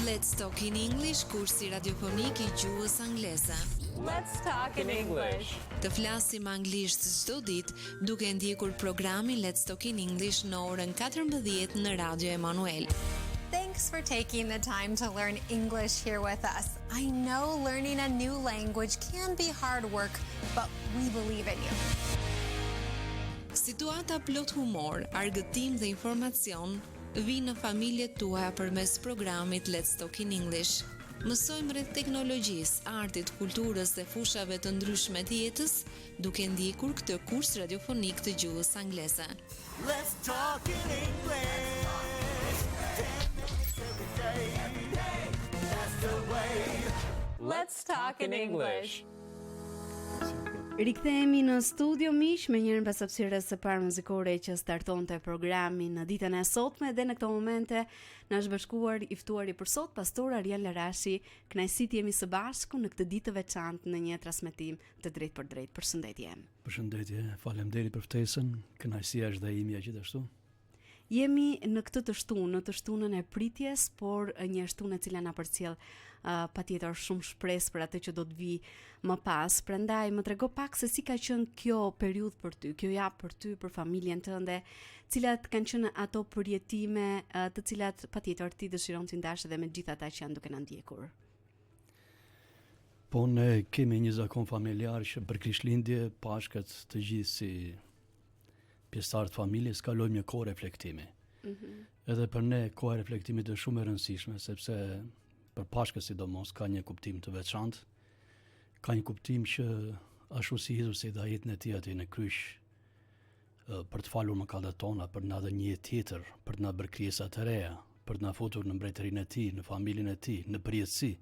Let's Talk in English, kursi radiofonik I gjuhës angleze. Let's talk in English. Të flasim anglisht çdo ditë duke ndjekur programin Let's Talk in English në orën 14 në Radio Emanuel. Thanks for taking the time to learn English here with us. I know learning a new language can be hard work, but we believe in you. Situata plot humor, argëtim dhe informacion vinë në familjet tuaja përmes programit Let's Talk in English. Mësojmë rreth teknologjisë, artit, kulturës dhe fushave të ndryshme të jetës, duke ndjekur këtë kurs radiofonik të gjuhës angleze. Let's talk in English. 10 minutes every day. That's the way. Let's talk in English. Rikthehemi në studio miq me njërin pas hapësirës së parë muzikore që startonte programin në ditën e sotme dhe në këto momente na është bashkuar I ftuari për sot pastor Ariel Larashi. Kënaqësi të jemi së bashku në këtë ditë të veçantë në një transmetim të drejtë për drejtë. Përshëndetje. Përshëndetje, faleminderit për ftesën. Kënaqësia është dhe imja gjithashtu. Jemi në këtë të shtunë, në të shtunën e pritjes, por një shtunë e cila na përcjell patjetër shumë shpresë për atë që do të vi më pas. Prandaj më trego pak se si ka qenë kjo periudhë për ty, kjo javë për ty, për familjen tënde, cilat kanë qenë ato përjetime të cilat patjetër ti dëshiron të ndash edhe me gjithë ata që janë duke na ndjekur. Po ne kemi një zakon familjar që për Krishtlindje, Pashkët të gjithë si pjesëtar të familjes kalojmë një kohë reflektimi. Edhe për ne koha e reflektimit është shumë e rëndësishme, sepse për Pashkën sidomos ka një kuptim të veçantë, ka një kuptim që ashtu si Jezusi dha jetën e tij aty në kryq për të falur mëkatet tona, për të na dhënë një jetë tjetër, për të na bërë krijesa të reja, për të na futur në mbretërinë e tij, në familjen e tij, në përjetësi.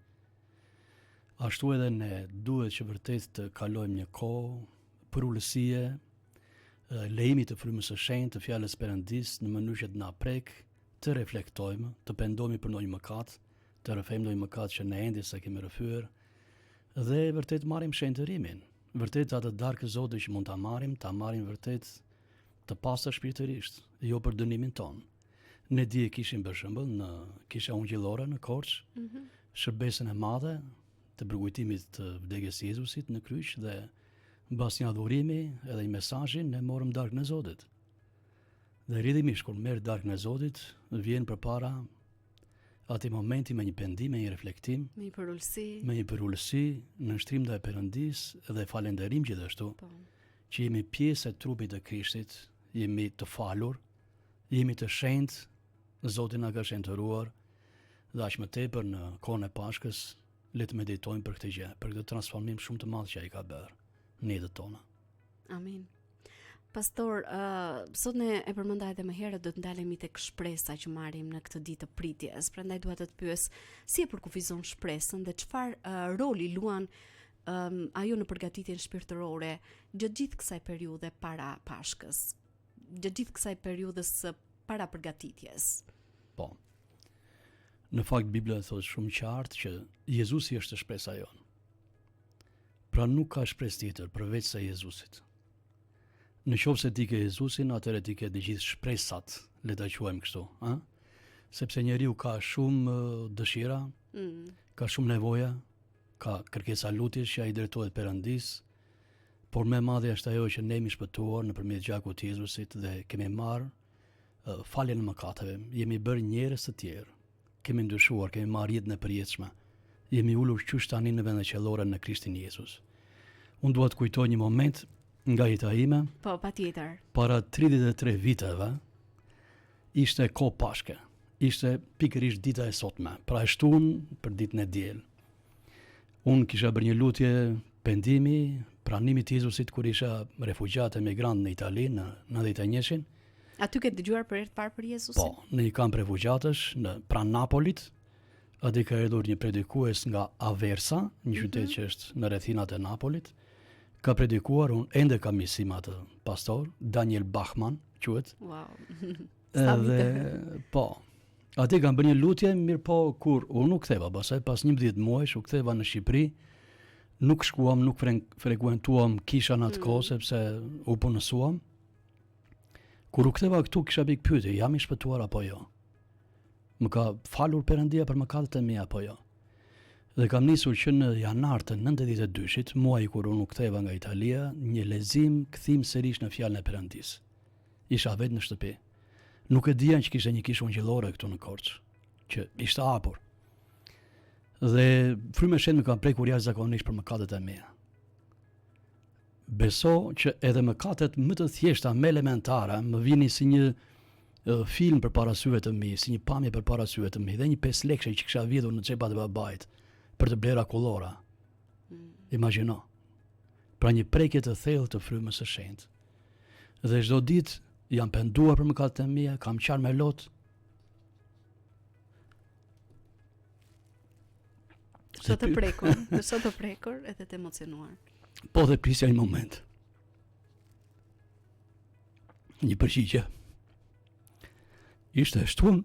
Ashtu edhe ne duhet që vërtet të kalojmë një kohë për ulësie, lejimi të frymës së shenjtë, të fjalës Perëndis në mënyrë që të na prek, të reflektojmë, të pendohemi për ndonjë mëkat, të rrëfejmë ndonjë mëkat që ne ende sa kemi rrëfyer dhe vërtet marrim shenjtërimin. Vërtet atë darkë Zotit që mund ta marrim vërtet të pastër shpirtërisht, jo për dënimin ton. Ne dje kishim për shembull në kisha ungjillore në Korç, shërbesën e madhe të përkujtimit të vdekjes së Jezusit në kryq dhe mbas një adhurimi edhe një mesazhin ne morëm darkën e Zotit. Dhe rrjedhimisht kur merr darkën e Zotit, vjen përpara atë momenti me një pendim, me një reflektim, me një përulësi, në nështrim ndaj Perëndis dhe falënderim gjithashtu. Që jemi pjesë e trupit të Krishtit, jemi të falur, jemi të shenjtë, Zoti na ka shenjtëruar dhe aq më tepër në kohën e Pashkës le të meditojmë për këtë gjë, për këtë transformim shumë të madh që ai ka bërë në jetën tonë. Amin. Pastor, sot ne e përmenda edhe më herët do të ndalemi tek shpresa që marrim në këtë ditë të pritjes. Prandaj dua të pyes si e përkufizon shpresën dhe çfarë roli luan ajo në përgatitjen shpirtërore gjatë gjithë kësaj periudhe para Pashkës, gjatë gjithë kësaj periudhës para përgatitjes. Po. Në fakt Bibla thotë shumë qartë që Jezusi është shpresa jonë. Pra nuk ka shpresë tjetër përveç se Jezusit. Në qoftë se ti ke Jezusin, atëherë ti ke të gjithë shpresat, le ta quajmë kështu, ëh? Sepse njeriu ka shumë dëshira, ka shumë nevoja, ka kërkesa lutjesh që ai drejtohet Perëndis, por më e madhe është ajo që ne jemi shpëtuar nëpërmjet gjakut të Jezusit dhe kemi marrë faljen e mëkateve, jemi bërë njerëz të tjerë, kemi ndryshuar, kemi marrë jetën e përjetshme. Jemi ulur qysh tani në vendin qellore në Krishtin Jezus. Unë dua të kujtoj një moment nga jeta ime. Po, patjetër. Para 33 viteve ishte kohë Pashke. Ishte pikërisht dita e sotme, pra e shtunë për ditën e diel. Unë kisha bërë një lutje pendimi, pranimit të Jezusit kur isha refugjat emigrant në Itali në 91-shin. Aty ke dëgjuar për herë të parë për Jezusin? Po, në një kamp refugjatësh në pranë Napolit. Aty ka erdhur një predikues nga Aversa, një qytet që është në rrethinat e Napolit. Ka predikuar, unë ende kam njësim atë pastor, Daniel Bachman, quhet. Wow. Edhe po. Aty kam bërë një lutje, mirë po kur unë u ktheva, pastaj pas 11 muajsh u ktheva në Shqipëri. Nuk shkuam, nuk frekuentuam kisha në atë kohë sepse u punësuam. Kur u ktheva këtu kisha pikë pyetje, jam I shpëtuar apo jo? Më ka falur Perëndia për mëkatet e mia apo jo? Dhe kam nisur që në janar të 92-shit, muaj kur unë u ktheva nga Italia, një lexim kthim sërish në fjalën e Perëndisë. Isha vetë në shtëpi. Nuk e dija që kishte një kishë ungjillore këtu në Korçë, që ishte hapur. Dhe frymë e shenjtë më kanë prekur jashtëzakonisht për mëkatet e mia. Beso që edhe mëkatet më të thjeshta, më elementare, më vinin si një film përpara syve të mi, si një pamje përpara syve të mi, dhe një 5 lekë që kisha vjedhur në xhepat e babait për të blera kullora. Imagjino. Pra një prekje të thellë të frymës së shenjtë. Dhe çdo ditë jam penduar për mëkatet e mia, kam qarë me lot. Sot të prekur edhe të emocionuar. Po dhe prisja një moment. Një përgjigje. Ishte shtun.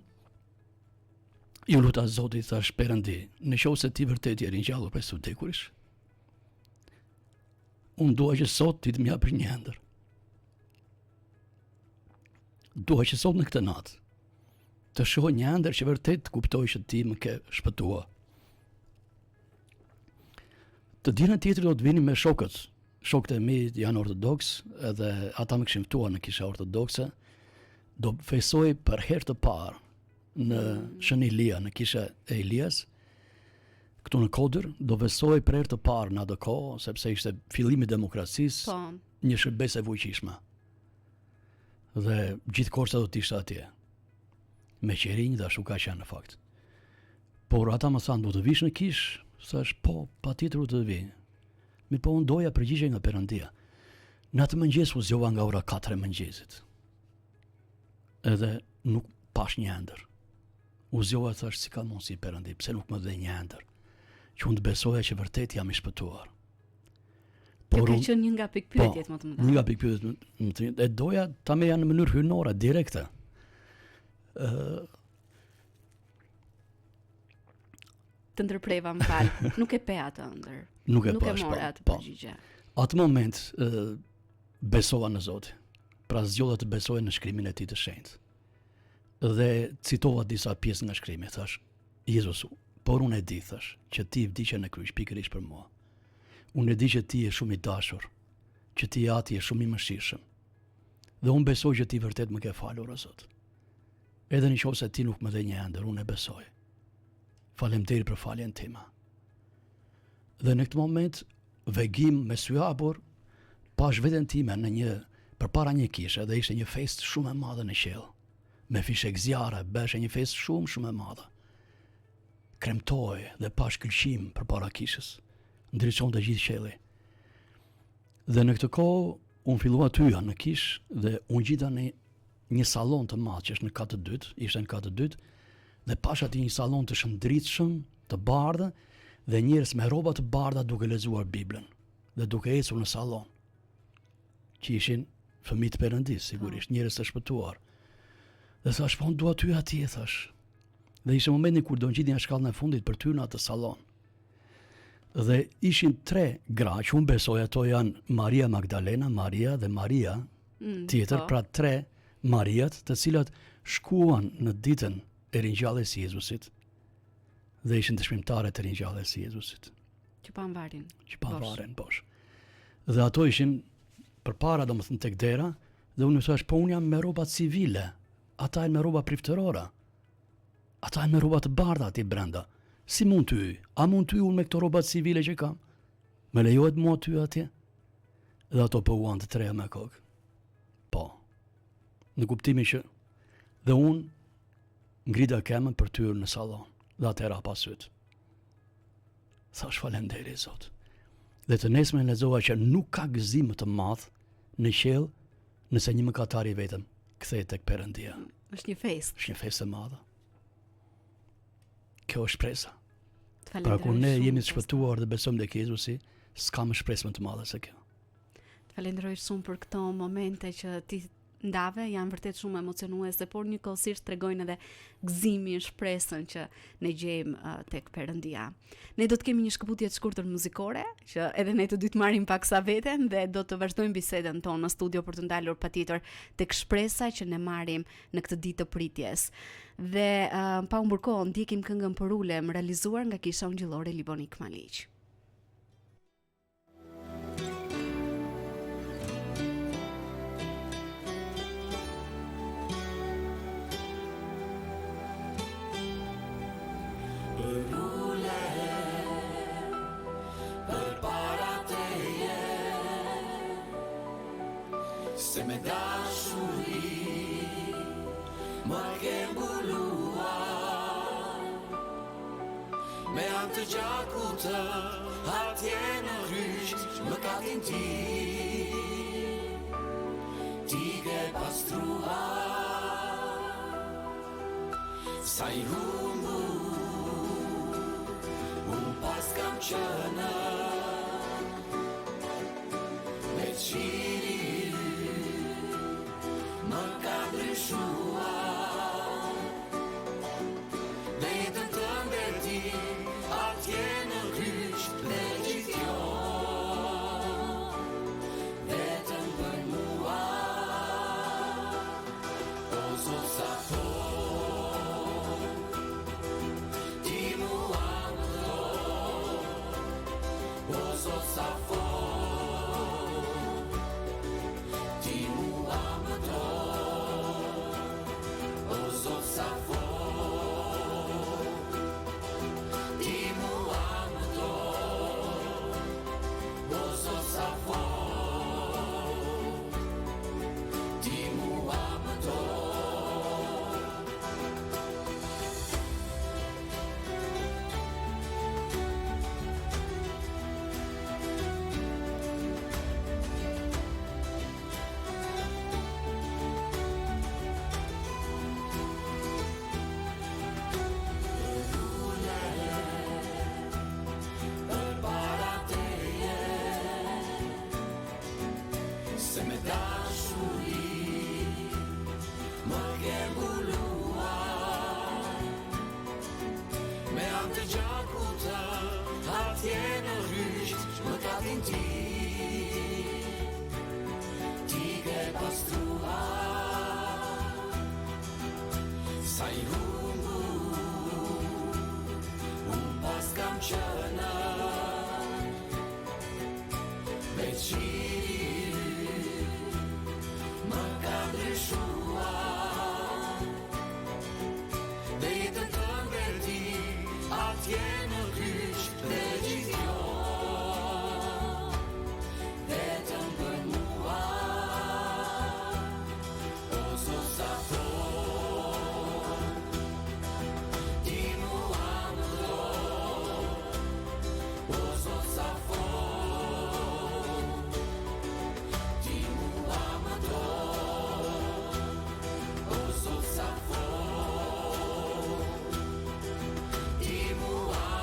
Ju luta Zotit, thash Perëndi, nëse ti vërtet je ringjallur prej së vdekurish, unë dua që sot ti të më japësh një ëndër. Dua që sot në këtë natë të shoh një ëndër që vërtet të kuptoj që ti më ke shpëtuar. Të dinën tjetër do të vini me shokët e mi janë ortodoks, edhe ata më kishin ftuar në kisha ortodokse, do fesoj për herë të parë në Shën Ilia, në kisha e Elias, këtu në Kodër, do fesoj për herë të parë në atë kohë, sepse ishte fillimi i demokracisë, një shërbes e fuqishme. Dhe gjithë Korça do të ishte atje. Me qerinj dhe ashtu ka qenë në fakt. Por ata më thanë, do të vish në kishë? Thash, po, patjetër do të vi. Mi po unë doja përgjigje nga Perëndia. Në atë mëngjes u zgjova nga ora 4 e mëngjesit. Edhe nuk pash një ëndër. U zgjova, thash, si ka mundsi Perëndi, pse nuk më dhe një ëndër? Që unë të besoja që vërtet jam i shpëtuar. Por ka qenë një nga pikpyetjet më të mëdha. Një nga pikpyetjet më të mëdha. E doja ta merja në mënyrë hyjnore, direkte. Të ndërpreva më fal, nuk e pe atë ëndër. Nuk e more atë përgjigje. Atë moment besova në Zotin. Pra zgjodha të besoja në shkrimin e tij të shenjtë. Dhe citova disa pjesë nga shkrimi, thash, Jezusu, por unë e di, thash, që ti vdiqe në kryq pikërisht për mua. Unë e di që ti je shumë i dashur, që ti ati je shumë i mëshirshëm. Dhe unë besoj që ti vërtet më ke falur, o Zot. Edhe nëse ti nuk më dhe një ëndër, unë e besoj. Faleminderit për faljen time. Dhe në këtë moment, vegim me sy hapur, pash veten time në përpara një kishe, dhe ishte një fest shumë e madhe në qiell. Me fishek zjarre, beshe një fest shumë e madhe. Kremtoj dhe pash këlqim përpara kishës. Ndriçon të gjithë qielli. Dhe në këtë kohë unë fillova të hyja në kishë dhe unë gjita në një sallon të madh që është në katë të dytë, ishte në katë të dytë, dhe pash aty një sallon të shëndritshëm, të bardhë, dhe njerëz me rroba të bardha duke lexuar Biblën dhe duke ecur në sallon. Që ishin fëmijë të Perëndisë, sigurisht, njerëz të shpëtuar. Dhe thash, po unë dua ty atje, thash. Dhe ishte momenti kur do ngjitja në shkallën e fundit për ty në atë sallon. Dhe ishin 3 gra që unë besoj ato janë Maria Magdalena, Maria dhe Maria tjetër, pra 3 Mariat të cilat shkuan në ditën e ringjalljes së Jezusit dhe ishin dëshmimtare të ringjalljes së Jezusit. Që panvarin. Bosh. Dhe ato ishin përpara, domethënë tek dera, dhe unë thash, po unë jam me rroba civile, ata janë me rroba priftërore. Ata janë me rroba të bardha aty brenda. Si mund ty? A mund ty unë me këto rroba civile që kam? Me lejohet mua ty atje? Dhe ato po uan të treja me kokë. Po. Në kuptimin që dhe unë ngrita kemën për tyrë në sallon. Dhe atëra pa syt. Thash, faleminderit Zot. Dhe të nesme lexova që nuk ka gëzim të madh në qiell nëse një mëkatar i vetëm kthehet tek Perëndia. Është një fest. Është një fest e madhe. Kjo është shpresa. Pra kur ne jemi të shpëtuar dhe besojmë tek Jezusi, s'ka më shpresë më të madhe se kjo. Të falenderoj shumë për këto momente që ti ndave janë vërtet shumë emocionuese, por njëkohësisht tregojnë edhe gëzimin, shpresën që ne gjejmë tek Perëndia. Ne do të kemi një shkëputje të shkurtër muzikore, që edhe ne të dy të marrim paksa veten dhe do të vazhdojmë bisedën tonë në studio për të ndalur patjetër tek shpresa që ne marrim në këtë ditë të pritjes. Dhe pa humbur kohë, ndjekim këngën Për ulem, realizuar nga Kisha Ungjillore Libonik Maliq. Se me dashuri më ke mbuluar me anë të gjakut të atje në kryq më katin ti ke pastruar sa i humbur unë pas kam qënë me qiri më ka ndryshuar dhe jetën të mbeti atje në kryq dhe gjithë kjo vetëm për mua o Zot sa fort ti mua më do o Zot sa fort ti mua më do sa fort ti mua më do o Zot sa fort ti mua më do se me dashuri më ke mbuluar me anë të gjakut të atje në kryq më katin ti ke pastruar sa i humbur unë pas kam qënë me qiri më ka ndryshuar dhe jetën të mbeti atje në kryq dhe gjithë kjo vetëm për mua o Zot sa fort ti mua më do o Zot sa fort ti mua më do o Zot sa fort ti mua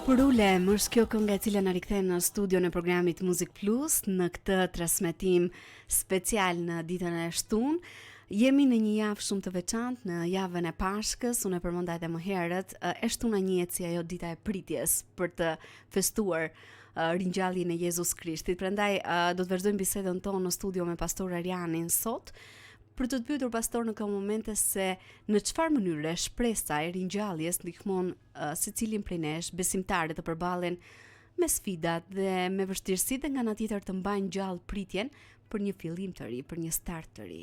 Për ulem, është kjo kënga e cila na rikthen në studion e programit Muzik Plus në këtë transmetim special në ditën e shtunë. Jemi në një javë shumë të veçantë, në javën e Pashkës, unë e përmenda edhe më herët, e shtuna njihet si ajo dita e pritjes për të festuar ringjalljen e Jezus Krishtit. Prandaj do të vazhdojmë bisedën tonë në studio me pastor Arianin sot, për të pyetur pastor në këto momente se në çfarë mënyre shpresa e ringjalljes ndihmon secilin prej nesh besimtarë të përballen me sfidat dhe me vështirësitë, nga ana tjetër të mbajnë gjallë pritjen për një fillim të ri, për një start të ri.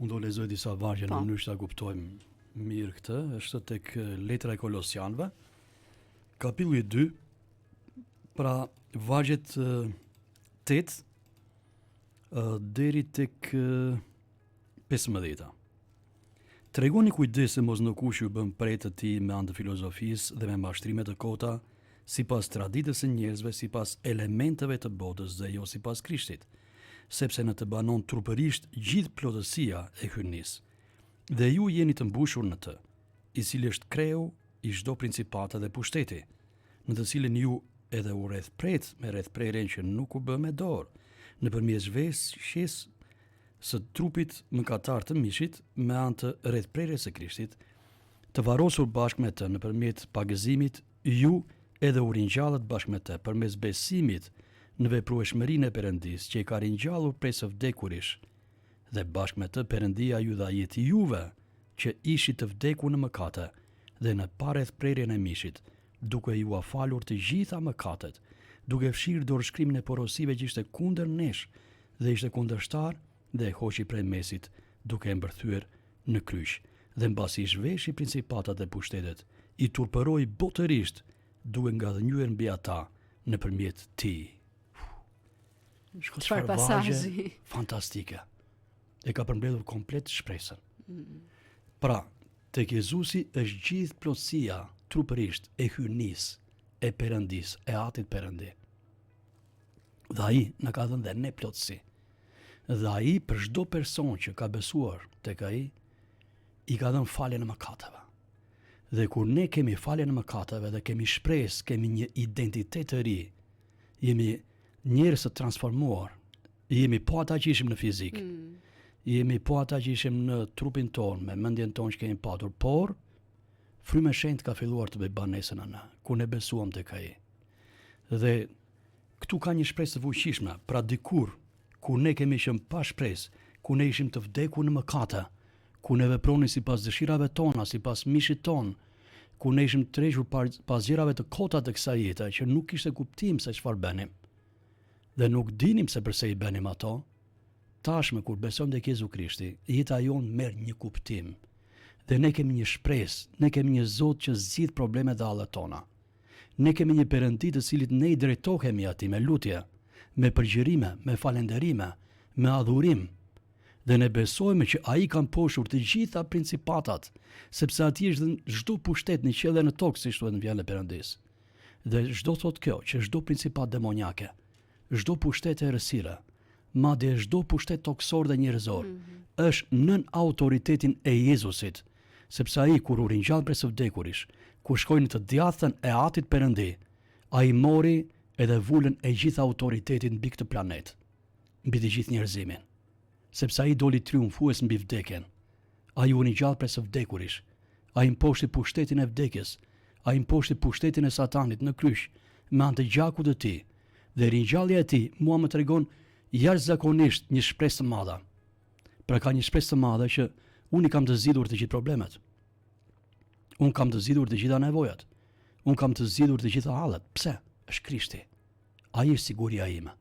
Unë do lexoj disa vargje në mënyrë që ta kuptojmë mirë këtë, është tek letra e Kolosianëve, kapitulli 2, pra vargjet 8 deri tek 15. Tregoni kujdes se mos në kush ju bën prej të tij me anë të filozofisë dhe me mashtrime të kota, sipas traditës së njerëzve, sipas elementeve të botës dhe jo sipas Krishtit, sepse në të banon trupërisht gjithë plotësia e hyrnis. Dhe ju jeni të mbushur në të, i cili është kreu i çdo principate dhe pushteti, në të cilin ju edhe u rrethpret me rrethprerjen që nuk u bë me dorë, nëpërmjet zhveshjes së trupit mëkatar të mishit me anë të rrethprerjes së Krishtit, të varrosur bashkë me të nëpërmjet pagëzimit, ju edhe u ringjallët bashkë me të përmes besimit në veprueshmërinë e Perëndis që i ka ringjallur prej së vdekurish, dhe bashkë me të Perëndia ju dha jetë juve që ishit të vdekur në mëkate dhe në parrethprerjen e mishit, duke ju falur të gjitha mëkatet, duke fshirë dorëshkrimin e porosive që ishte kundër nesh dhe ishte kundërshtar, dhe e hoqi prej mesit, duke e mbërthyer në kryq, dhe mbasi i zhveshi principatat dhe pushtetet, i turpëroi botërisht, duke ngadhënyer mbi ata nëpërmjet tij. Çfarë pasazhi fantastike. E ka përmbledhur komplet shpresën. Pra, tek Jezusi është gjithë plotësia trupërisht e hyrnis, e Perëndis, e Atit Perëndi. Dhe ai na ka dhënë dhe ne plotësi. Dhe ai për çdo person që ka besuar tek ai, i ka dhënë faljen e mëkateve. Dhe kur ne kemi faljen e mëkateve dhe kemi shpresë, kemi një identitet të ri, jemi njerëz të transformuar, jemi po ata që ishim në fizik, jemi po ata që ishim në trupin tonë, me mendjen tonë që kemi patur, por fryma e shenjtë ka filluar të bëj banesën anë, kur ne besuam tek ai. Dhe këtu ka një shpresë të fuqishme, pra dikur kur ne kemi qenë pa shpresë, kur ne ishim të vdekur në mëkate, kur ne vepronim sipas dëshirave tona, sipas mishit ton, kur ne ishim të tërhequr pas gjërave të kota të kësaj jete, që nuk kishte kuptim se çfarë bënim, dhe nuk dinim se pse i bënim ato, tashmë kur besojmë tek Jezu Krishti, jeta jonë merr një kuptim. Dhe ne kemi një shpresë, ne kemi një Zot që zgjidh problemet dhe hallet tona. Ne kemi një Perëndi të cilit ne i drejtohemi atij me lutje, me përgjërime, me falënderime, me adhurim, dhe ne besojmë që ai ka mposhur të gjitha principatat, sepse atij është dhënë çdo pushtet në qiell dhe në tokë, siç thuhet në fjalën e Perëndis. Dhe çdo thotë kjo, që çdo principat demonjake, çdo pushtet e errësire, madje çdo pushtet toksor dhe njerëzor, është nën autoritetin e Jezusit, sepse ai kur u ringjall prej së vdekurish, kur shkoi në të djathtën e Atit Perëndi, ai mori edhe vulën e gjithë autoritetin mbi këtë planet, mbi të gjithë njerëzimin. Sepse ai doli triumfues mbi vdekjen. Ai u ringjall prej së vdekurish. Ai imposhti pushtetin e vdekjes. Ai imposhti pushtetin e Satanit në kryq me anë të gjakut të tij. Dhe ringjallja e tij mua më tregon jashtëzakonisht një shpresë të madhe. Pra ka një shpresë të madhe që unë kam të zgjidhur të gjithë problemet. Unë kam të zgjidhur të gjitha nevojat. Unë kam të zgjidhur të gjitha hallet. Pse? Është Krishti. Ai është siguria ime.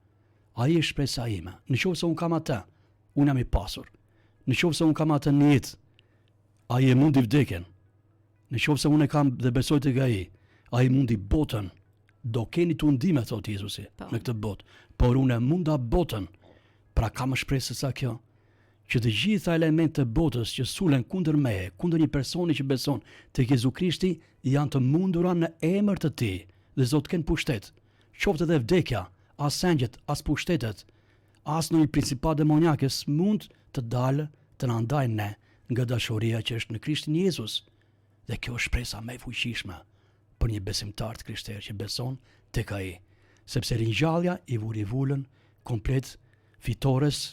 Ai është shpresa ime. Nëse unë kam atë, unë jam i pasur. Nëse unë kam atë në jetë, ai e mundi vdekjen. Nëse unë e kam dhe besoj tek ai, ai mundi botën. Do keni të undime, thot Jezusi, në këtë botë, por unë e munda botën. Pra kam shpresë sa kjo, që të gjitha elementet e botës që sulen kundër meje, kundër një personi që beson tek Jezu Krishti, janë të mundura në emër të tij. Dhe Zot ken pushtet, qoftë edhe vdekja, as angjet, as pushtetet, as në një principat demonjake s'mund të dalë të na ndajnë ne nga dashuria që është në Krishtin Jezus. Dhe kjo është shpresa më e fuqishme për një besimtar të krishterë që beson tek ai, sepse ringjallja i vuri vulën komplet fitores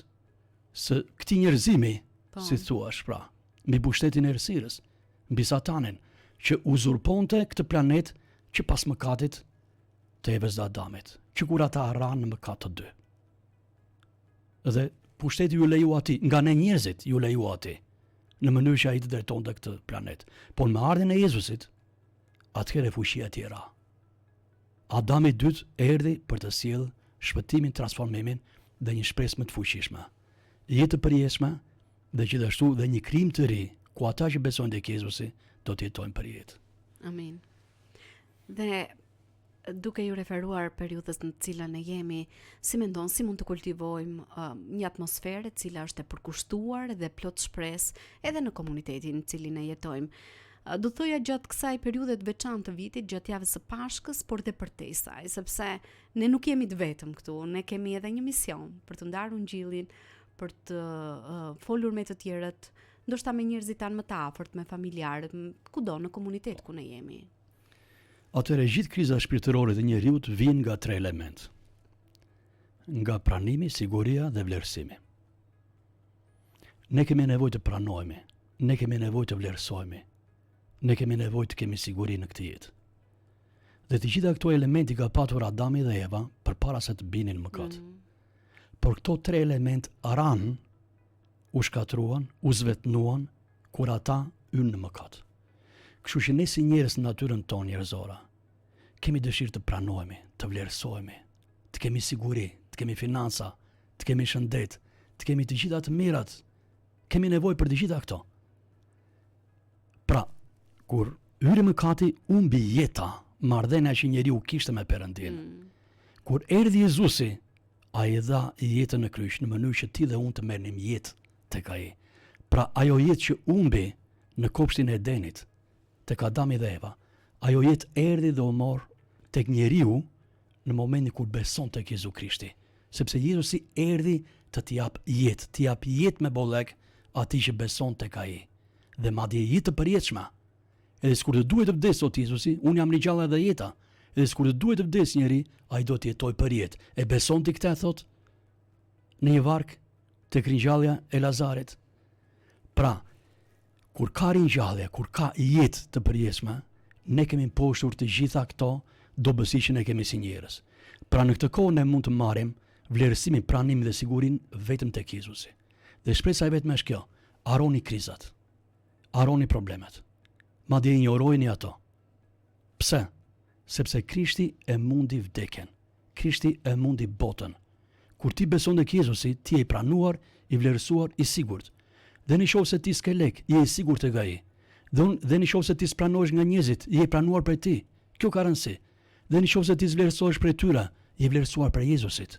së këtij njerëzimi, si thuash pra, mbi pushtetin e errësirës, mbi Satanin, që uzurponte këtë planet që pas mëkatit të Evës dhe Adamit, që kur ata harran në mëkat të dy. Dhe pushteti ju leju ati, nga ne njerëzit ju leju ati, në mënyrë që ai të drejtonte këtë planet. Por me ardhen e Jezusit, atëherë fuqia tjera. Adami i dytë erdhi për të sjellë shpëtimin, transformimin dhe një shpresë më të fuqishme. Jetë të përjetshme dhe gjithashtu dhe një krijim të ri, ku ata që besojnë tek Jezusi do të jetojnë për jetë. Amin. Dhe duke ju referuar periudhës në cilën e jemi, si mendon si mund të kultivojmë një atmosferë e cila është e përkushtuar dhe plot shpresë edhe në komunitetin në cilin e jetojmë. Do thoja gjatë kësaj periudhe të veçantë të vitit, gjatë javës së Pashkës, por dhe përtej saj, sepse ne nuk jemi të vetëm këtu, ne kemi edhe një mision për të ndarë ungjillin, për të folur me të tjerët, ndoshta me njerëzit tanë më të afërt, me familjarët, kudo në komunitet ku ne jemi. Atëherë gjithë kriza shpirtërore të njeriut vijnë nga 3 element. Nga pranimi, siguria dhe vlerësimi. Ne kemi nevojë të pranojmë, ne kemi nevojë të vlerësojmë, ne kemi nevojë të kemi siguri në këtë jetë. Dhe të gjitha këto elementi ka patur Adami dhe Eva përpara se të binin në mëkat. Por këto 3 element aran u shkatruan, u zvetnuan kur ata hynë në mëkat. Kështu që ne si njerëz në natyrën tonë njerëzore, kemi dëshirë të pranojmë, të vlerësojmë, të kemi siguri, të kemi financa, të kemi shëndet, të kemi të gjitha të mirat. Kemi nevojë për të gjitha këto. Pra, kur hyri mëkati, humbi jeta, marrëdhënia që njeriu kishte me Perëndin. Kur erdhi Jezusi, ai dha jetën në kryq në mënyrë që ti dhe unë të merrnim jetë tek ai. Pra, ajo jetë që humbi në kopshtin e Edenit, tek Adami dhe Eva, ajo jetë erdhi dhe u mor tek njeriu në momentin kur beson tek Jezu Krishti, sepse Jezusi erdhi të jap jetë me bollek atij që beson tek ai, dhe madje jetë të përjetshme. Edhe sikur të duhet të vdes sot Jezusi, unë jam ringjallja dhe jeta. Edhe sikur të duhet të vdes njeri, ai do të jetojë për jetë. E beson ti këtë, thot, në një varg tek ringjallja e Lazarit. Pra, kur ka ringjallje, kur ka jetë të përjetshme, ne kemi mposhtur të gjitha këto dobësi që ne kemi si njerëz. Pra në këtë kohë ne mund të marrim vlerësimin, pranimin dhe sigurinë vetëm tek Jezusi. Dhe shpresa e vetme është kjo: harroni krizat, harroni problemet, madje injorojeni ato. Pse? Sepse Krishti e mundi vdekjen. Krishti e mundi botën. Kur ti beson tek Jezusi, ti je i pranuar, i vlerësuar, i sigurt. Dhe nëse ti s'ke lek, je i sigurt tek ai. Dhe nëse ti s'pranohesh nga njerëzit, je i pranuar prej ti. Kjo ka rëndësi. Dhe nëse ti s'vlerësohesh prej tyre, je i vlerësuar prej Jezusit,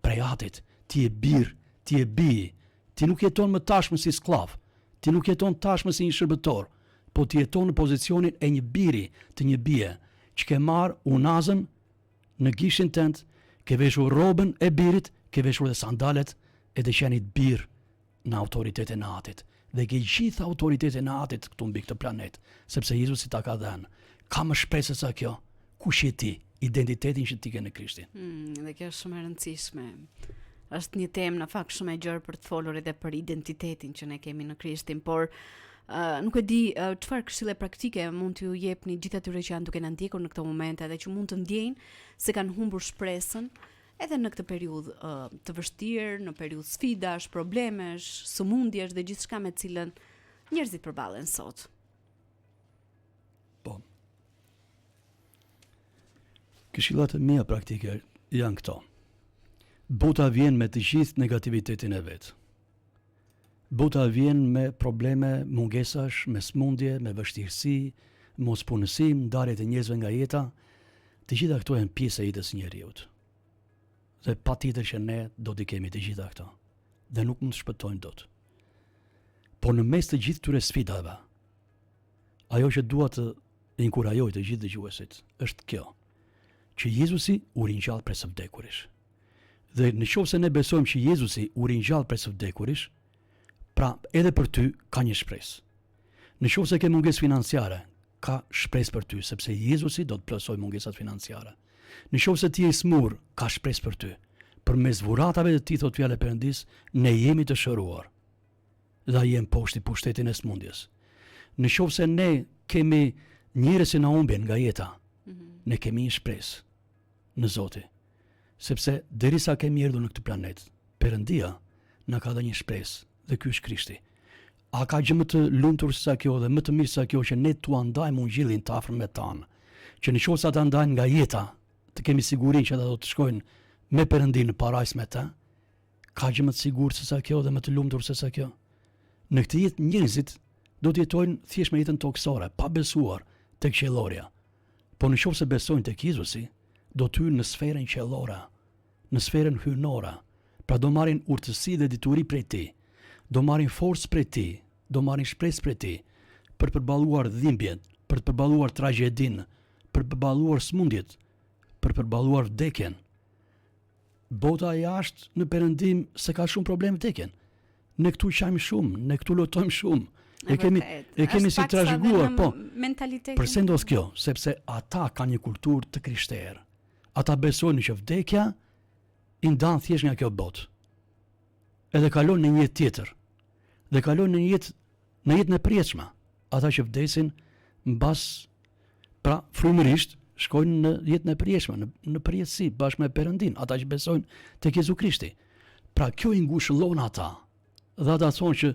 prej Atit. Ti je bir, ti je bij. Ti nuk jeton më tashmë si sklav. Ti nuk jeton tashmë si një shërbëtor, po ti jeton në pozicionin e një biri, të një bie, që ke marrë unazën në gishin tënd, ke veshur rrobën e birit, ke veshur dhe sandalet e të qenit bir në autoritetin e Atit. Dhe ke gjitha autoritetin e Atit këtu mbi këtë planet, sepse Jezusi ta ka dhënë. Ka më shpresë se sa kjo? Kush je ti? Identitetin që ti ke në Krishtin. Dhe kjo është shumë e rëndësishme. Është një temë në fakt shumë e gjerë për të folur edhe për identitetin që ne kemi në Krishtin, por nuk e di çfarë këshille praktike mund t'ju jepni gjithë atyre që janë duke na ndjekur në këtë moment, edhe që mund të ndjejnë se kanë humbur shpresën edhe në këtë periudhë të vështirë, në periudhë sfidash, problemesh, sëmundjesh dhe gjithçka me të cilën njerëzit përballen sot. Po. Këshillat e mia praktike janë këto. Bota vjen me të gjithë negativitetin e vet. Bota vjen me probleme, mungesash, me smundje, me vështirësi, mospunësim, ndarjet e njerëzve nga jeta. Të gjitha këto janë pjesë e jetës së njeriut. Dhe patjetër që ne do t'i kemi të gjitha këto. Dhe nuk mund të shpëtojmë dot. Por në mes të gjithë këtyre sfidave, ajo që dua të inkurajoj të gjithë dëgjuesit është kjo, që Jezusi u ringjall prej së vdekurish. Dhe nëse ne besojmë që Jezusi u ringjall prej së vdekurish, pra edhe për ty ka një shpresë. Nëse ke mungesë financiare, ka shpresë për ty, sepse Jezusi do të plotësoj mungesat financiare. Në qoftë se ti je i smur, ka shpresë për ty. Përmes dhuratave të tij, thot fjala e Perëndis, ne jemi të shëruar. Dhe ai jemi poshtë pushtetin e smundjes. Në qoftë se ne kemi njerëz që na humbin nga jeta, ne kemi një shpresë në Zotin. Sepse derisa kemi erdhur në këtë planet, Perëndia na ka dhënë një shpresë, dhe ky është Krishti. A ka gjë më të lumtur se sa kjo dhe më të mirë se sa kjo që ne tua ndajmë ungjillin të afër me tan, që në qoftë se ata ndajnë nga jeta, të kemi sigurinë që ata do të shkojnë me Perëndin në parajs me ta, ka gjë më të sigurt se sa kjo dhe më të lumtur se sa kjo. Në këtë jetë njerëzit do të jetojnë thjesht me jetën toksore, pa besuar tek qiellorja. Po në qoftë se besojnë tek Jezusi, do të hyjnë në sferën qiellore, në sferën hyjnore. Pra do marrin urtësi dhe dituri prej tij, do marrin forcë prej tij, do marrin shpresë prej tij për të përballuar dhimbjet, për të përballuar tragjedinë, për të përballuar smundjet, për të përballuar vdekjen. Bota jashtë në Perëndim se ka shumë probleme vdekjen. Ne këtu qajmë shumë, ne këtu lutojmë shumë. E kemi si trashëguar, po. Pse ndodh kjo? Sepse ata kanë një kulturë të krishterë. Ata besojnë që vdekja i ndan thjesht nga kjo botë. Edhe kalon në një jetë tjetër. Dhe kalon në jetën e përjetshme. Ata që vdesin mbas, pra frymërisht shkojnë në jetën e përjetshme, në përjetësi bashkë me Perëndin, ata që besojnë tek Jezu Krishti. Pra kjo i ngushëllon ata. Dhe ata thonë që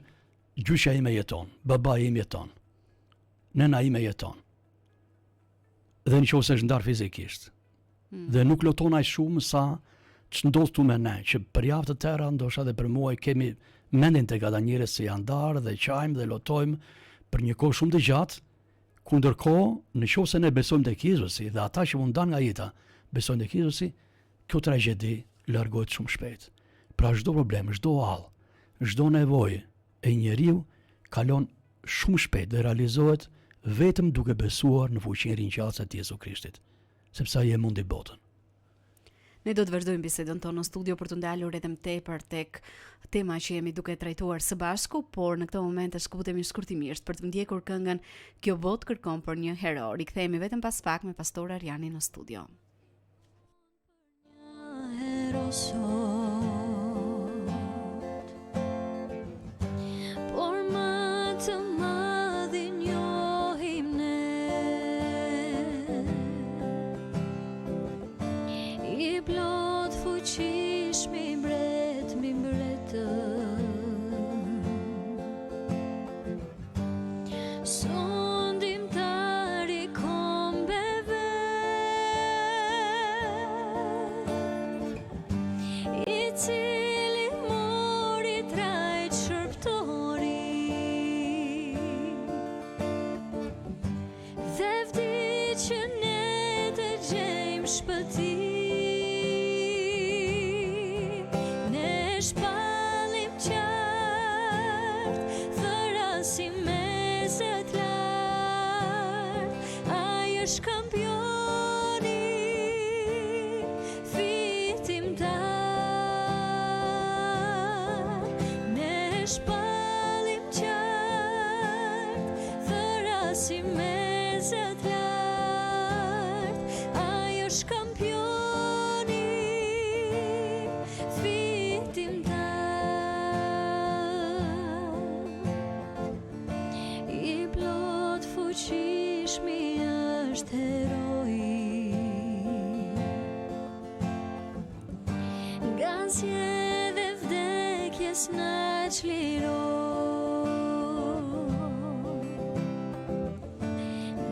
gjyqja ime jeton, babai im jeton, nëna ime jeton. Dhe nëse është ndar fizikisht. Dhe nuk loton aq shumë sa që ndodh tu me ne, që për javë të tëra, ndoshta dhe për muaj, kemi mendin tek ata njerëz që janë ndarë dhe qajmë dhe lotojmë për një kohë shumë të gjatë, ku ndërkohë, nëse ne besojmë tek Jezusi dhe ata që mund ndan nga jeta besojnë tek Jezusi, kjo tragjedi largohet shumë shpejt. Pra çdo problem, çdo hall, çdo nevojë e njeriu kalon shumë shpejt dhe realizohet vetëm duke besuar në fuqinë e ringjallëse të Jezu Krishtit, sepse ai e mundi botën. Ne do të vazhdojmë bisedën tonë në studio për të ndalur edhe më tepër tek tema që jemi duke trajtuar së bashku, por në këtë moment të shkputemi shkurtimisht për të ndjekur këngën Kjo botë kërkon për një hero. Rikthehemi vetëm pas pak me pastor Ariani në studio. Por më të madhin njohim ne, i plot fuqish mi mbret mi mbretën, sondimtar i kombeve, i cili mori trajt shërptori, dhe vdi që ne të gjejmë shpëtim. Shpalim qartë, thërasim me zët lartë, ai është kampioni, fitimtar. Ne shpalim qartë, thërasim me zët lartë, ai është kampioni. Fuqishmi është heroi, nga zgjedhja dhe vdekjes na çliroi,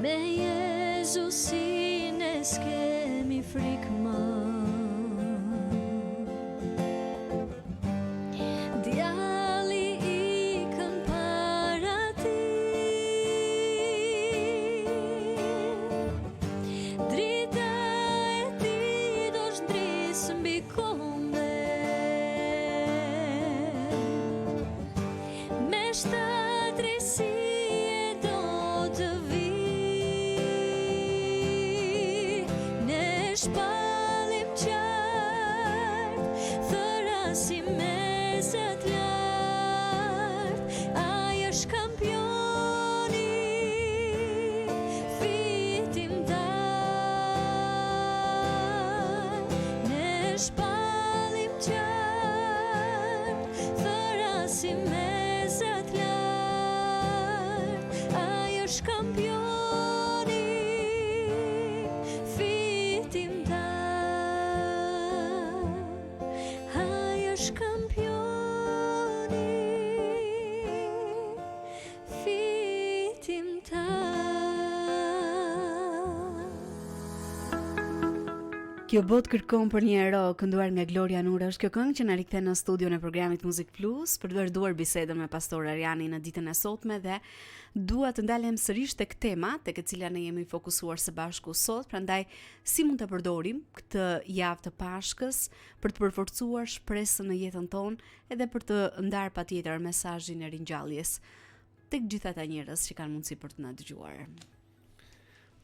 me Jezusin e s'kemi frikë më. Shpalim qartë, thërasim me zët lartë, ai është kampioni, është kampioni, fitimtar. Ai është kampioni, Kjo botë kërkon për një ero, kënduar nga Gloria Nura, është kjo këngë që na rikthen në studion e programit Music Plus për të vazhduar bisedën me Pastor Ariani në ditën e sotme dhe dua të ndalem sërish tek tema tek e cila ne jemi fokusuar së bashku sot, prandaj si mund të përdorim këtë javë të Pashkës për të përforcuar shpresën në jetën tonë edhe për të ndarë patjetër mesazhin e ringjalljes tek gjithë ata njerëz që kanë mundësi për të na dëgjuar.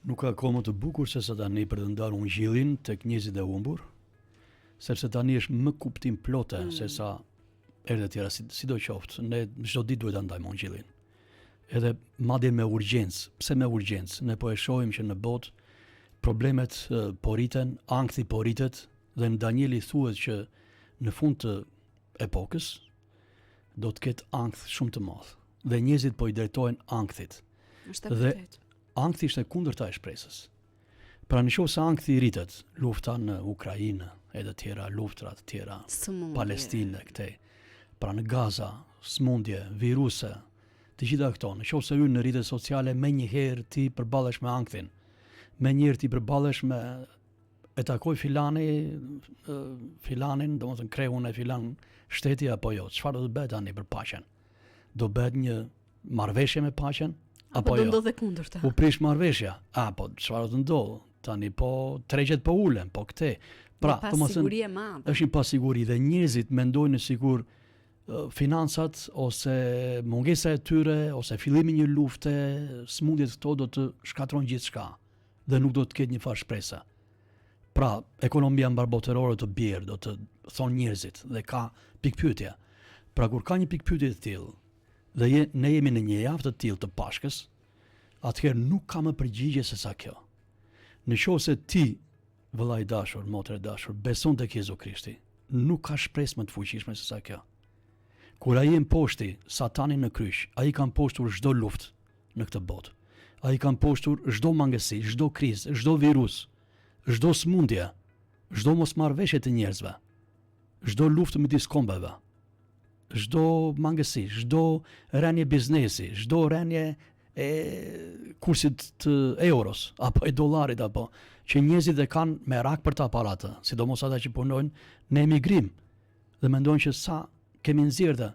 Nuk ka kohë më të bukur se sa tani për të ndarë ungjillin tek njerëzit e humbur, sepse tani është më kuptim plotë se sa herët e tjera, sidoqoftë, ne çdo ditë duhet ta ndajmë ungjillin. Edhe madje me urgjencë. Pse me urgjencë? Ne po e shohim që në botë problemet poriten, ankthi poritet dhe në Danieli thuhet që në fund të epokës do të ketë ankth shumë të madh dhe njerëzit po i drejtojnë ankthit. Është vërtet. Ankthi është e kundërta e shpresës. Pra në qoftë se ankthi rritet, lufta në Ukrainë, edhe tjera luftra të tjera, Palestinë këtej. Pra në Gaza, smundje, viruse, të gjitha këto, në qoftë se hyn në rrjetet sociale menjëherë ti përballesh me ankthin. Menjëherë ti përballesh me e takoj filanin, domethënë kreun e filan shteti apo jo. Çfarë do të bëhet tani për paqen? Do bëhet një marrëveshje me paqen? Apo do ndodhe kundërta. U prish marrëveshja. Po çfarë do të ndodh? Tani po tregjet po ulen, po këte. Pra, pasiguri e madhe. Është një pasiguri dhe njerëzit mendojnë sikur financat ose mungesa e tyre ose fillimi një lufte, smundjet këto do të shkatrojnë gjithçka dhe nuk do të ketë një farë shpresa. Pra, ekonomia mbarboterore të bjerë, do të thonë njerëzit dhe ka pikpyetje. Pra kur ka një pikpyetje të tillë dhe ne jemi në një javë të tillë të Pashkës, atëherë nuk ka më përgjigje se sa kjo. Në qoftë se ti, vëllai i dashur, motre e dashur, beson tek Jezu Krishti, nuk ka shpresë më të fuqishme se sa kjo. Kur ai mposhti Satanin në kryq, ai ka mposhtur çdo luftë në këtë botë. Ai ka mposhtur çdo mangësi, çdo krizë, çdo virus, çdo smundje, çdo mosmarrveshje të njerëzve, çdo luftë midis kombeve, çdo mangësi, çdo rënje biznesi, çdo rënje e kursit të euros apo e dollarit apo që njerëzit e kanë merak për të aparatë, sidomos ata që punojnë në emigrim dhe mendojnë që sa kemi nxjerrë.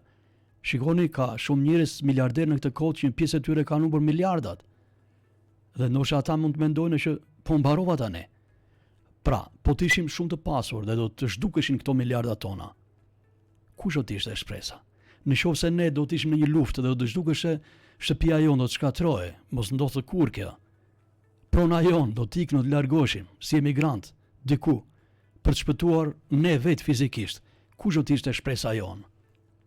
Shikoni, ka shumë njerëz miliarderë në këtë kohë që një pjesë e tyre kanë humbur miliardat. Dhe ndoshta ata mund të mendojnë që po mbarova tani. Pra, po të ishim shumë të pasur dhe do të zhdukeshin këto miliarda tona. Kush do të ishte shpresa? Në qoftë se ne do të ishim në një luftë dhe do të zhdukeshe shtëpia jonë do të shkatrohej, mos ndodhte kur kjo. Prona jonë do të iknë, do të largoheshim si emigrant diku për të shpëtuar ne vetë fizikisht. Kush do të ishte shpresa jonë?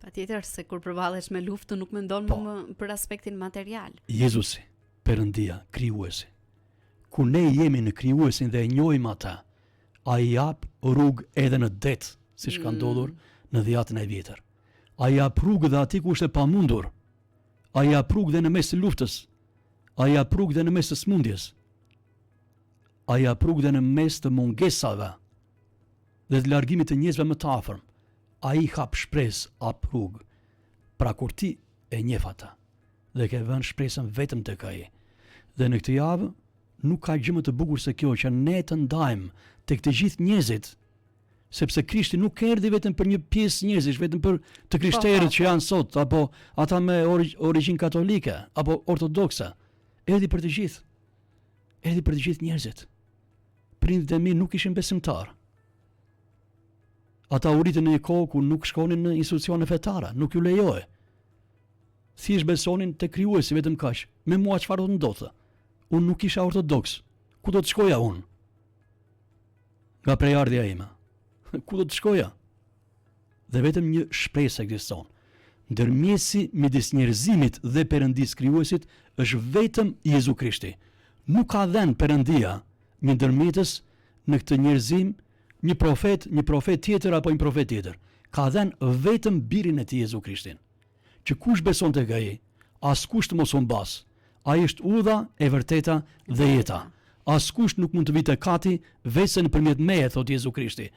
Patjetër se kur përballesh me luftë nuk mendon më për aspektin material. Jezusi, Perëndia, krijuesi. Kur ne jemi në krijuesin dhe e njohim atë, ai jap rrugë edhe në det, siç ka ndodhur në dhjetën e vjetër. Ai jap rrugë dhe atij ku është e pamundur. Ai jap rrugë dhe në mes të luftës. Ai jap rrugë dhe në mes të smundjes. Ai jap rrugë dhe në mes të mungesave dhe të largimit të njerëzve më të afërm. Ai hap shpresë, hap rrugë. Pra kur ti e njeh ata dhe ke vënë shpresën vetëm tek ai. Dhe në këtë javë nuk ka gjë më të bukur se kjo që ne të ndajmë tek të gjithë njerëzit, sepse Krishti nuk erdhi vetëm për një pjesë njerëzish, vetëm për të krishterët që janë sot, apo ata me origjinë katolike, apo ortodokse. Erdhi për të gjithë. Erdhi për të gjithë njerëzit. Prindët e mi nuk ishin besimtar. Ata u ritën në një kohë ku nuk shkonin në institucione fetare, nuk ju lejohej. Thjesht besonin te krijuesi vetëm kaq. Me mua çfarë do të ndodhte? Unë nuk isha ortodoks. Ku do të shkoja unë? Nga prejardhja ime. Ku do të shkoja? Dhe vetëm një shpresë ekziston. Ndërmjesi midis njerëzimit dhe Perëndisë krijuesit është vetëm Jezu Krishti. Nuk ka dhënë Perëndia një ndërmjetës në këtë njerëzim, një profet tjetër apo një profet tjetër. Ka dhënë vetëm birin e tij Jezu Krishtin. Që kush beson tek ai, askush të mos humbas, Ai është udha, e vërteta dhe jeta. Askush nuk mund të vitë kati vetëm nëpërmjet meje, thot Jezu Krishti.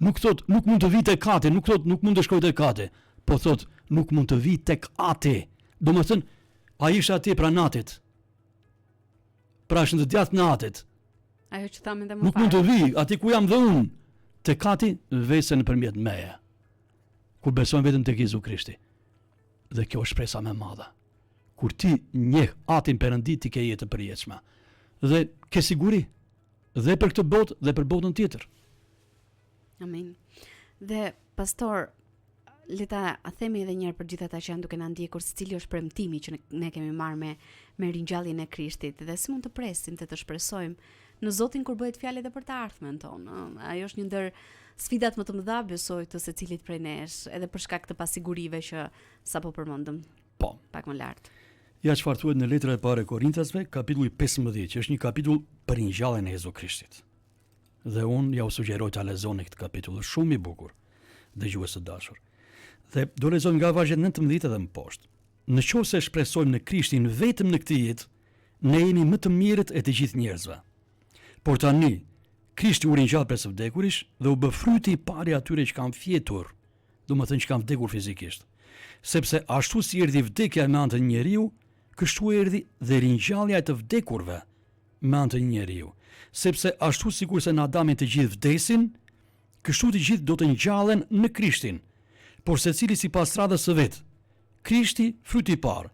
Nuk thot nuk mund të vitë kati, nuk thot nuk mund të shkojë te kati, po thot nuk mund të vi tek ati. Domethënë, ai është atje pra natit. Pra është në të djathtë natit. Ajo që thamë edhe më Nuk mund të vi aty ku jam dhe unë, tek ati vetëm nëpërmjet meje. Kur besojmë vetëm tek Jezu Krishti. Dhe kjo është shpresa më e madhe. Kur ti njeh atin Perëndi, ti ke jetë të përjetshme. Dhe ke siguri. Dhe për këtë botë dhe për botën tjetër. Amin. Dhe pastor, le ta themi edhe një herë për gjithë ata që janë duke na ndjekur se cili është premtimi që ne kemi marrë me ringjalljen e Krishtit dhe si mund të presim të shpresojmë në Zotin kur bëhet fjalë edhe për të ardhmen tonë. Ajo është një ndër sfidat më të mëdha besoj të secilit prej nesh, edhe për shkak të pasigurive që sapo përmendëm. Po. Pak më lart. Ja çfarë thuhet në letrën e parë e Korintasve, kapitulli 15, që është një kapitull për ringjalljen e Jezu Krishtit. Dhe unë ja u sugjeroj ta lexoni këtë kapitull, shumë i bukur, dëgjues të dashur. Dhe do lexojmë nga vargjet 19 edhe më poshtë. Në qoftë se shpresojmë në Krishtin vetëm në këtë jetë, ne jemi më të mirët e të gjithë njerëzve. Por tani, Krishti u ringjall prej së vdekurish dhe u bë fryti i parë i atyre që kanë fjetur, domethënë që kanë vdekur fizikisht. Sepse ashtu si erdhi vdekja me anë të një njeriu, kështu erdhi dhe ringjallja e të vdekurve me anë të një njeriu. Sepse ashtu sikurse në Adamin të gjithë vdesin, kështu të gjithë do të ngjallen në Krishtin. Por secili sipas radhës së vet. Krishti fryti i parë,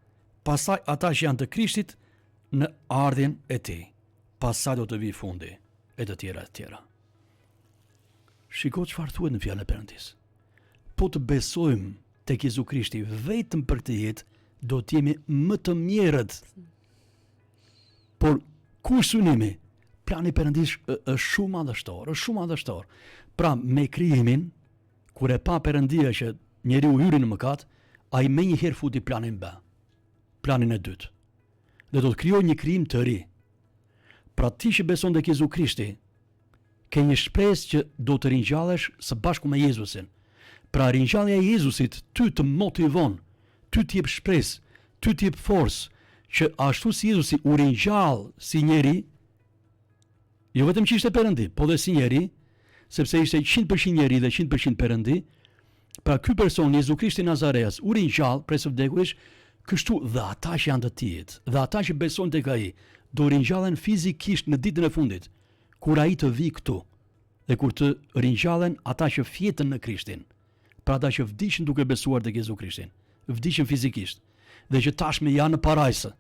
pastaj ata që janë të Krishtit në ardhjen e tij. Pastaj do të vi fundi e të tjera e të tjera. Shiko çfarë thuhet në fjalën e Perëndis. Po të besojmë tek Jezu Krishti vetëm për këtë jetë, do të jemi më të mirët. Por kur synimi, plani i Perëndis është shumë madhështor, është shumë madhështor. Pra me krijimin, kur e pa Perëndia që njeriu hyri në mëkat, ai menjëherë futi planin B, planin e dytë. Dhe do të krijojë një krijim të ri. Pra ti që beson tek Jezu Krishti, ke një shpresë që do të ringjallesh së bashku me Jezusin. Pra ringjallja e Jezusit ty të motivon, ty të jep shpresë, ty të jep forcë që ashtu si Jezusi u ringjall si njeri, jo vetëm që ishte Perëndi, po dhe si njeri, sepse ishte 100% njeri dhe 100% Perëndi. Pra ky person, Jezu Krishti Nazareas, u ringjall prej së vdekurish, kështu dhe ata që janë të tillë, dhe ata që besojnë tek ai, do ringjallen fizikisht në ditën e fundit, kur ai të vi këtu, dhe kur të ringjallen ata që fjetën në Krishtin. Pra ata që vdiqën duke besuar tek Jezu Krishtin, vdiqën fizikisht, dhe që tashmë janë në parajsë.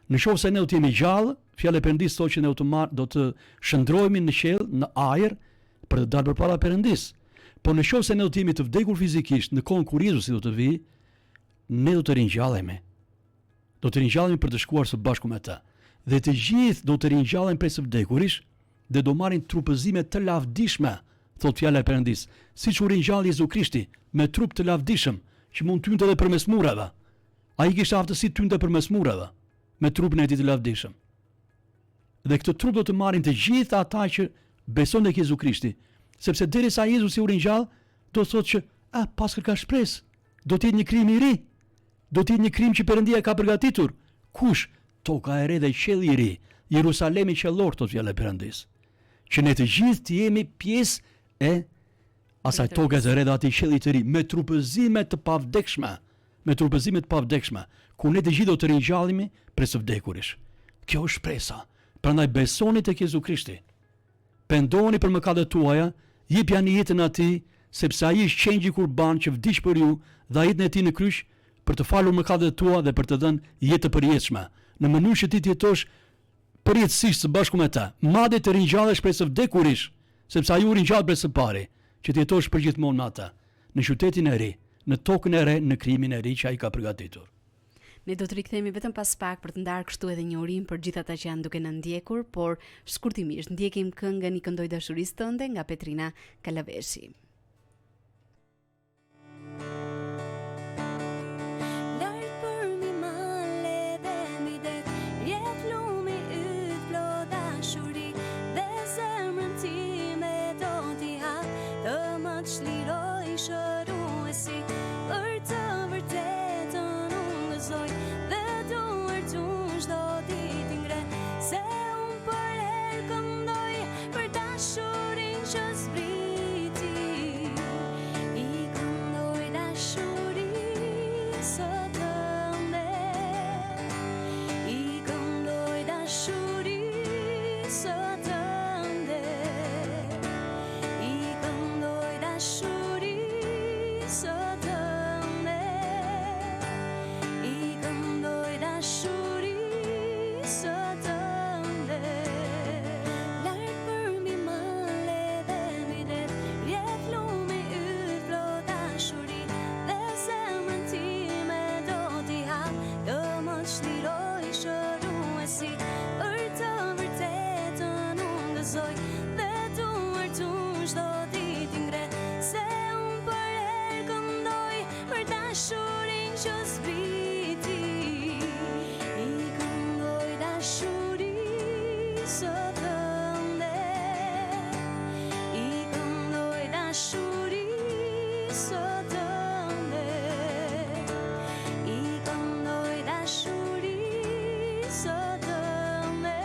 Në qoftë se ne do të jemi gjallë, fjala e Perëndis thotë që ne do të shndrohemi në qiell, në ajër, për të dalë përpara Perëndis. Po në qoftë se ne do të jemi të vdekur fizikisht në kohën kur Jezusi do të vijë, ne do të ringjallemi. Do të ringjallemi për të shkuar së bashku me të. Dhe të gjithë do të ringjallen prej së vdekurish dhe do marrin trupëzime të lavdishme, thot fjala e Perëndis, siç u ringjall Jezu Krishti me trup të lavdishëm që mund të hynte edhe përmes mureve. Ai kishte aftësi të hynte përmes mureve me trupin e tij të lavdishëm. Dhe këtë trup do të marrin të gjithë ata që besojnë tek Jezu Krishti, sepse derisa Jezusi u ringjall, do të thotë që paskër ka shpresë, do të jetë një krijim i ri, do të jetë një krijim që Perëndia ka përgatitur. Kush? Toka e re dhe qielli i ri, Jerusalemi qellor, thot fjala e Perëndis. Që ne të gjithë të jemi pjesë e asaj toke të re dhe atij qielli të ri, me trupëzime të pavdekshme, ku ne të gjithë do të ringjallemi prej së vdekurish. Kjo është shpresa. Prandaj besoni tek Jezu Krishti. Pendoni për mëkatet tuaja, jepjani jetën atij, sepse ai është qengji kurban që vdiq për ju dhe jetën e tij në kryq për të falur mëkatet tua dhe për të dhënë jetë të përjetshme, në mënyrë që ti të jetosh përjetësisht së bashku me ta, madje të ringjallesh prej së vdekurish, sepse ai u ringjall prej së pari, që të jetosh përgjithmonë me ata, në qytetin e ri, në tokën e re, në krijimin e ri që ai ka përgatitur. Ne do të rikthehemi vetëm pas pak për të ndarë kështu edhe një urim për gjithë ata që janë duke na ndjekur, por shkurtimisht ndjekim këngën I këndoj dashurisë tënde nga Petrina Kalaveshi. dashurin që zbriti, I këndoj dashuri së tënde, I këndoj dashuri së tënde, I këndoj dashuri së tënde, I këndoj dashuri së tënde. Lart përmbi male dhe mbi det, rrjedh lumi yt vlo dashuri, dhe zemrën time do t'i hap, të më çliroj shëruesi, për të vërtetën unë gëzoj, dhe duart tu çdo ditë ngre, se unë për herë këndoj për dashurin që zbriti, I këndoj dashuri së tënde, I këndoj dashuri së tënde, I këndoj dashuri së tënde,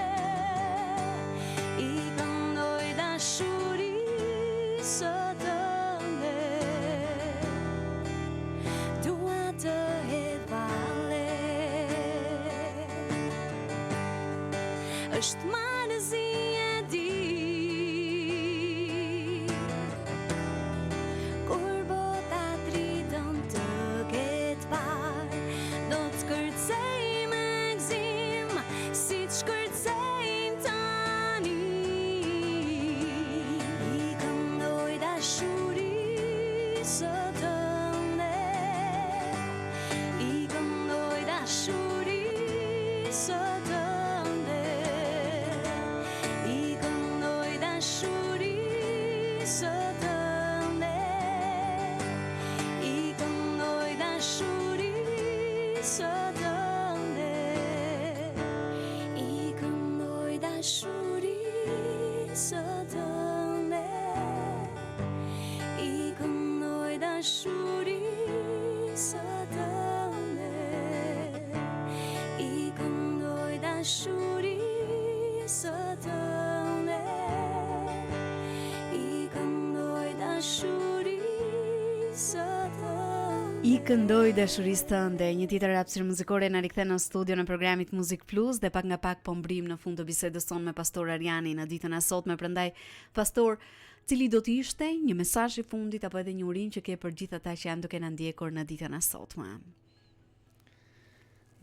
I këndoj dashuri së tënde. Dua të hedh valle, është marrëzi e di, kur bota dritën të ketë parë, do të kërcej me gzim, si të shkërcejnë tani, I këndoj dashuri së tënde, I këndoj dashuri së tënde, I këndoj dashuri së tënde, I këndoj dashuri së tënde, I këndoj dashuri së tënde, I këndoj dashuri së tënde, I këndoj dashuri së tënde, I këndoj dashuri së tënde. I këndoj dashurisë tënde, një tjetër hapësirë muzikore na rikthen në studio në programit Muzik Plus dhe pak nga pak po mbrim në fund të bisedës sonë me Pastor Ariani në ditën e sotme. Prandaj, Pastor, cili do të ishte një mesazh I fundit apo edhe një urinë që ke për gjithë ata që janë duke na ndjekur në ditën e sotme?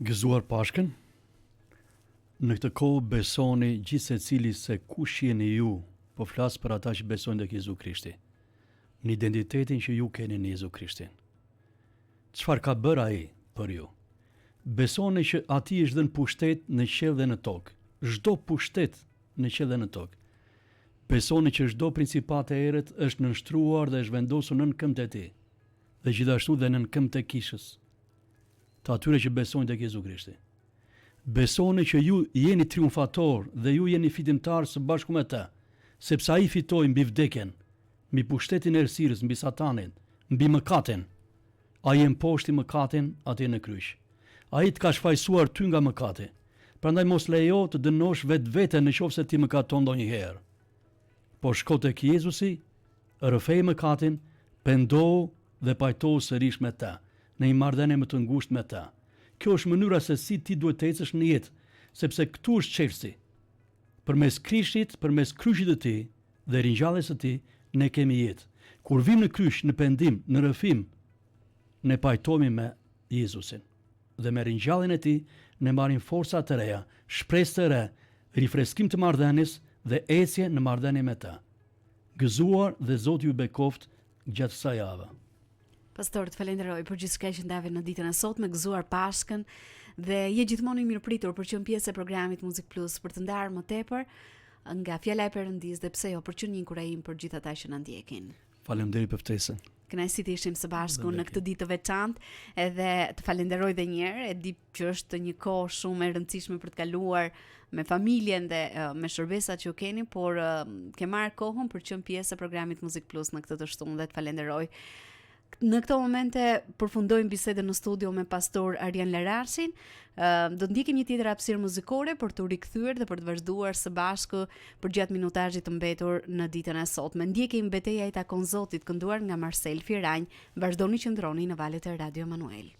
Gëzuar Pashkën, në këtë kohë besoni gjithsecili se kush jeni ju, po flas për ata që besojnë tek Jezu Krishti, në identitetin që ju keni në Jezu Krishtin. Çfarë ka bërë ai për ju? Besoni që ati është dhënë pushtet në qiell dhe në tokë, çdo pushtet në qiell dhe në tokë. Besoni që çdo principat e errët është nënshtruar dhe është vendosur nën këmbët e tij, dhe gjithashtu dhe nën këmbët e kishës të atyre që besojnë tek Jezu Krishti. Besoni që ju jeni triumfator dhe ju jeni fitimtar së bashku me të, sepse ai fitoi mbi vdekjen, mbi pushtetin e errësirës, mbi Satanin, mbi mëkatin. Ai e mposhti mëkatin atje në kryq. Ai të ka shfaqsuar ty nga mëkati. Prandaj mos lejo të dënosh vetveten nëse ti mëkaton ndonjëherë. Po shko tek Jezusi, rrëfej mëkatin, pendohu dhe pajtohu sërish me të, në një marrëdhënie më të ngushtë me të. Kjo është mënyra se si ti duhet të ecësh në jetë, sepse këtu është çelësi. Përmes Krishtit, përmes kryqit të tij dhe ringjalljes së tij, ne kemi jetë. Kur vim në kryq, në pendim, në rrëfim, ne pajtohemi me Jezusin. Dhe me ringjalljen e tij, ne marrim forca të reja, shpresë të re, rifreskim të marrëdhënies dhe ecje në marrëdhënie me të. Gëzuar dhe Zoti ju bekoft gjatë kësaj jave. Pastor, të falenderoj për gjithçka që ndave në ditën e sotme, gëzuar Pashkën dhe je gjithmonë I mirëpritur për të qenë pjesë e programit Muzik Plus, për të ndarë më tepër nga fjala e Perëndis dhe pse jo për të qenë një inkurajim për gjithë ata që na ndjekin. Faleminderit për ftesën. Kënaqësi të ishim së bashku në këtë ditë të veçantë, edhe të falenderoj edhe një herë, e di që është një kohë shumë e rëndësishme për të kaluar me familjen dhe me shërbesat që keni, por ke marrë kohën për të qenë pjesë e programit Muzik Plus në këtë të shtunë dhe të falenderoj. Në këto momente përfundojmë bisedën në studio me pastor Arjan Larasin. Do të ndjekim një tjetër hapësirë muzikore për të rikthyer dhe për të vazhduar së bashku për gjatë minutazhit të mbetur në ditën e sotme. Ndjekim Betejë i takon Zotit kënduar nga Marcel Firranj. Vazhdoni qëndroni në valët e Radio Emanuel.